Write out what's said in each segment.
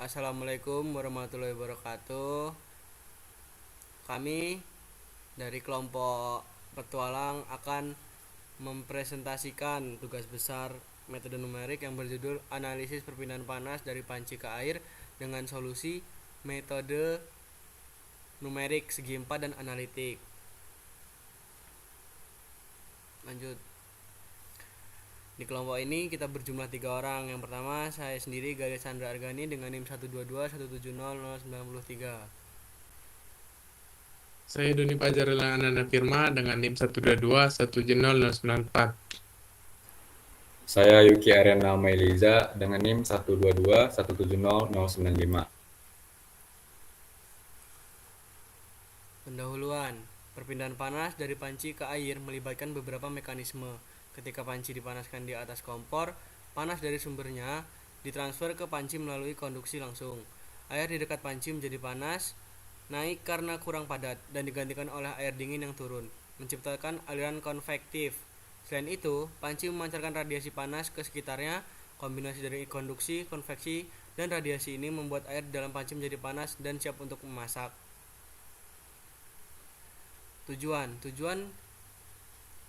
Assalamualaikum warahmatullahi wabarakatuh. Kami dari kelompok petualang akan mempresentasikan tugas besar metode numerik yang berjudul analisis perpindahan panas dari panci ke air dengan solusi metode numerik segi 4 dan analitik. Lanjut. Di kelompok ini kita berjumlah 3 orang. Yang pertama saya sendiri Galia Sandra Argani dengan NIM 122170093. Saya Doni Fajar Ananda Firma dengan NIM 122170094. Saya Yuki Ariana Mailiza dengan NIM 122170095. Pendahuluan. Perpindahan panas dari panci ke air melibatkan beberapa mekanisme. Ketika panci dipanaskan di atas kompor, panas dari sumbernya ditransfer ke panci melalui konduksi langsung. Air di dekat panci menjadi panas, naik karena kurang padat, dan digantikan oleh air dingin yang turun, menciptakan aliran konvektif. Selain itu, panci memancarkan radiasi panas ke sekitarnya. Kombinasi dari konduksi, konveksi, dan radiasi ini membuat air di dalam panci menjadi panas dan siap untuk memasak. Tujuan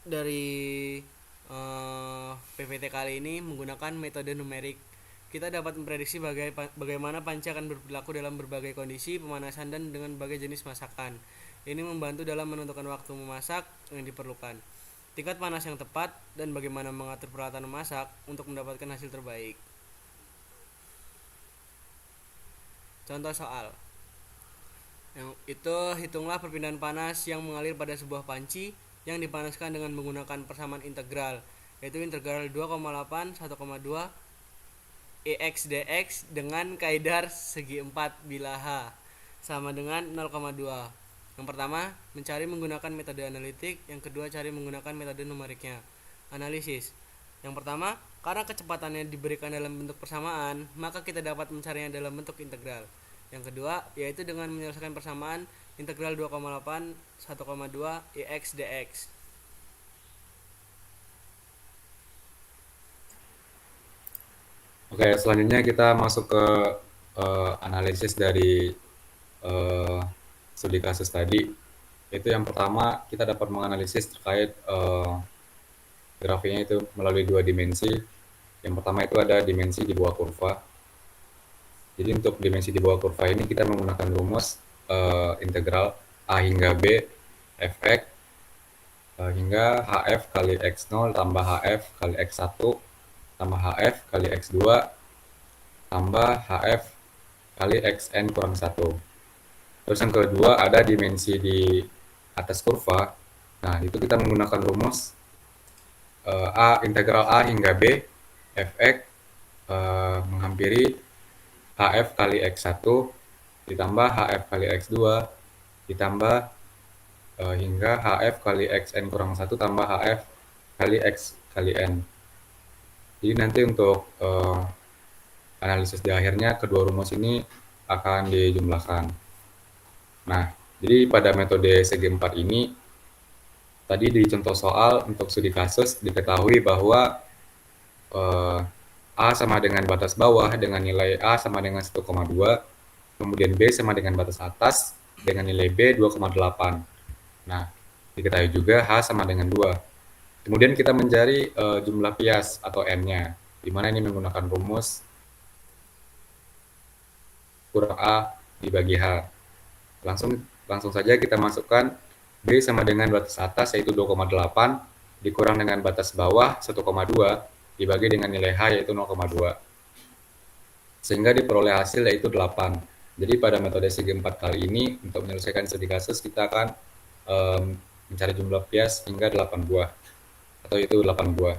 dari PPT kali ini menggunakan metode numerik. Kita dapat memprediksi bagaimana panci akan berperilaku dalam berbagai kondisi pemanasan dan dengan berbagai jenis masakan. Ini membantu dalam menentukan waktu memasak yang diperlukan, tingkat panas yang tepat, dan bagaimana mengatur peralatan memasak untuk mendapatkan hasil terbaik. Contoh soal. Yang itu, hitunglah perpindahan panas yang mengalir pada sebuah panci yang dipanaskan dengan menggunakan persamaan integral, yaitu integral 2,8 1,2 EX dx dengan kaidah segi 4 bila H sama dengan 0,2. Yang pertama, mencari menggunakan metode analitik. Yang kedua, cari menggunakan metode numeriknya. Analisis. Yang pertama, karena kecepatannya diberikan dalam bentuk persamaan, maka kita dapat mencarinya dalam bentuk integral. Yang kedua, yaitu dengan menyelesaikan persamaan integral 2,8 1,2 EX dx. Oke, selanjutnya kita masuk ke analisis dari studi kasus tadi. Itu yang pertama, kita dapat menganalisis terkait grafiknya itu melalui 2 dimensi. Yang pertama itu ada dimensi di bawah kurva. Jadi untuk dimensi di bawah kurva ini kita menggunakan rumus integral A hingga B fx hingga hf kali x0 tambah hf kali x1 tambah hf kali x2 tambah hf kali xn kurang 1. Terus yang kedua ada dimensi di atas kurva. Nah, itu kita menggunakan rumus integral A hingga B fx menghampiri hf kali x1 ditambah hf kali x2 ditambah hingga hf kali xn kurang 1 tambah hf kali x kali n. Jadi nanti untuk analisis di akhirnya kedua rumus ini akan dijumlahkan. Nah, jadi pada metode segi 4 ini tadi di contoh soal untuk studi kasus diketahui bahwa A sama dengan batas bawah dengan nilai A sama dengan 1,2, kemudian B sama dengan batas atas dengan nilai B 2,8. Nah, diketahui juga H sama dengan 2. Kemudian kita mencari jumlah bias atau N-nya, di mana ini menggunakan rumus kurang A dibagi H. Langsung saja kita masukkan B sama dengan batas atas yaitu 2,8 dikurang dengan batas bawah 1,2 dibagi dengan nilai H yaitu 0,2. Sehingga diperoleh hasil yaitu 8. Jadi pada metode segi 4 kali ini untuk menyelesaikan studi kasus kita akan mencari jumlah bias hingga 8 buah atau itu 8 buah.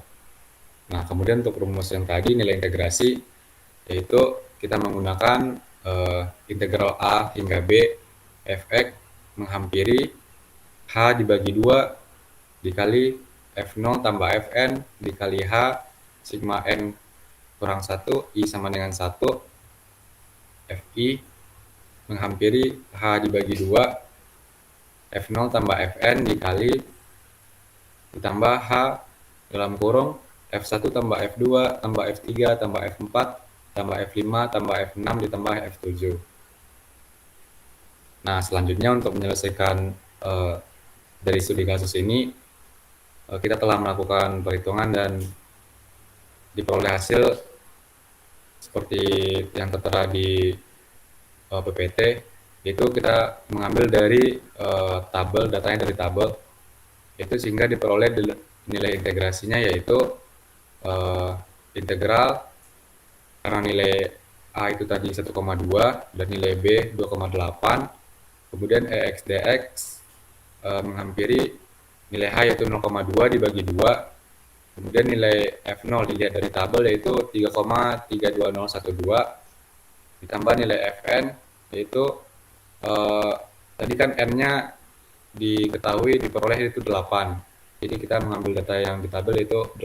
Nah, kemudian untuk rumus yang tadi nilai integrasi yaitu kita menggunakan integral A hingga B fx menghampiri H dibagi 2 dikali F0 tambah Fn dikali H sigma N kurang 1 I sama dengan 1 Fi menghampiri H dibagi 2 F0 tambah Fn dikali ditambah H dalam kurung F1 tambah F2 tambah F3 tambah F4 tambah F5, tambah F6, ditambah F7. Nah, selanjutnya untuk menyelesaikan eh, dari studi kasus ini, kita telah melakukan perhitungan dan diperoleh hasil seperti yang tertera di PPT, itu kita mengambil dari tabel, datanya dari tabel, itu sehingga diperoleh nilai integrasinya yaitu integral karena nilai A itu tadi 1,2 dan nilai B 2,8, kemudian EX DX menghampiri nilai H yaitu 0,2 dibagi 2, kemudian nilai F0 dilihat dari tabel yaitu 3,32012, ditambah nilai Fn yaitu tadi kan N-nya diketahui diperoleh itu 8. Jadi kita mengambil data yang di tabel itu 8.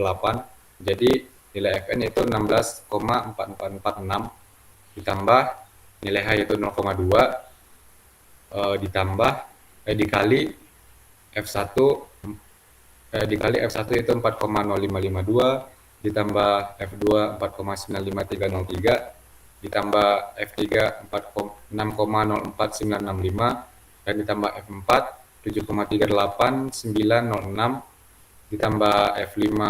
Jadi nilai Fn itu 16,4446 ditambah nilai H yaitu 0,2 ditambah dikali F1 dikali F1 itu 4,0552 ditambah F2 4,9533 ditambah F3 6,04965 dan ditambah F4 7,38906 ditambah F5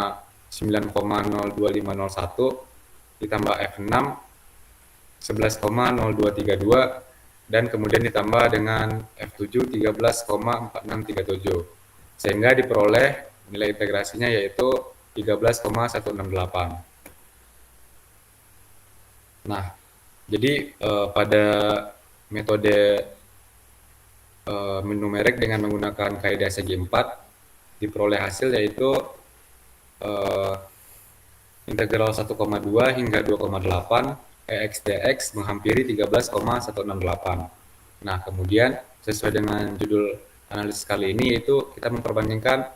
9,02501 ditambah F6 11,0232 dan kemudian ditambah dengan F7 13,4637 sehingga diperoleh nilai integrasinya yaitu 13,168. Nah, jadi pada metode numerik dengan menggunakan kaidah segi 4 diperoleh hasil yaitu integral 1,2 hingga 2,8 EX DX menghampiri 13,168. Nah, kemudian sesuai dengan judul analisis kali ini yaitu kita memperbandingkan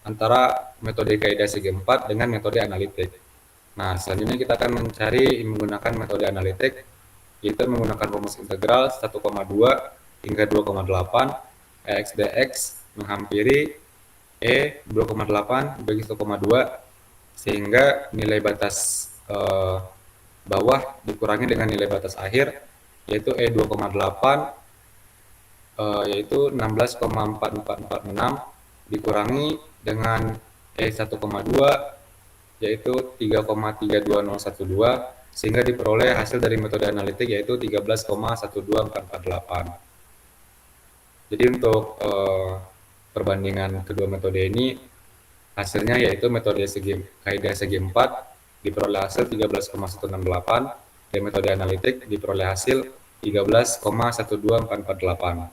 antara metode kaidah segi 4 dengan metode analitik. Nah, selanjutnya kita akan mencari menggunakan metode analitik yaitu menggunakan rumus integral 1,2 hingga 2,8 EX DX menghampiri E 2,8 bagi 1,2 sehingga nilai batas bawah dikurangi dengan nilai batas akhir yaitu E 2,8 yaitu 16,4446 dikurangi dengan E 1,2 yaitu 3,32012 sehingga diperoleh hasil dari metode analitik yaitu 13,12448. Jadi untuk perbandingan kedua metode ini hasilnya yaitu metode kaidah segi 4 diperoleh hasil 13,168 dan metode analitik diperoleh hasil 13,12448.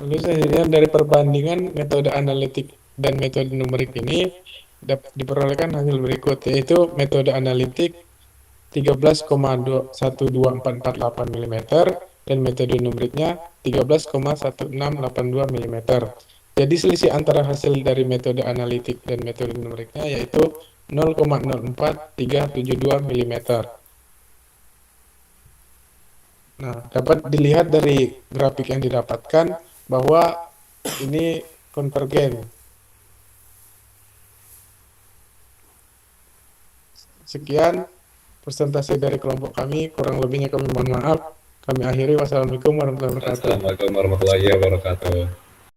Lalu selanjutnya dari perbandingan metode analitik dan metode numerik ini dapat diperolehkan hasil berikut, yaitu metode analitik 13,12448 mm dan metode numeriknya 13,1682 mm. Jadi selisih antara hasil dari metode analitik dan metode numeriknya yaitu 0,04372 mm. Nah, dapat dilihat dari grafik yang didapatkan bahwa ini konvergen. Sekian presentasi dari kelompok kami, kurang lebihnya kami mohon maaf. Kami akhiri. Wassalamualaikum warahmatullahi wabarakatuh. Assalamualaikum warahmatullahi wabarakatuh.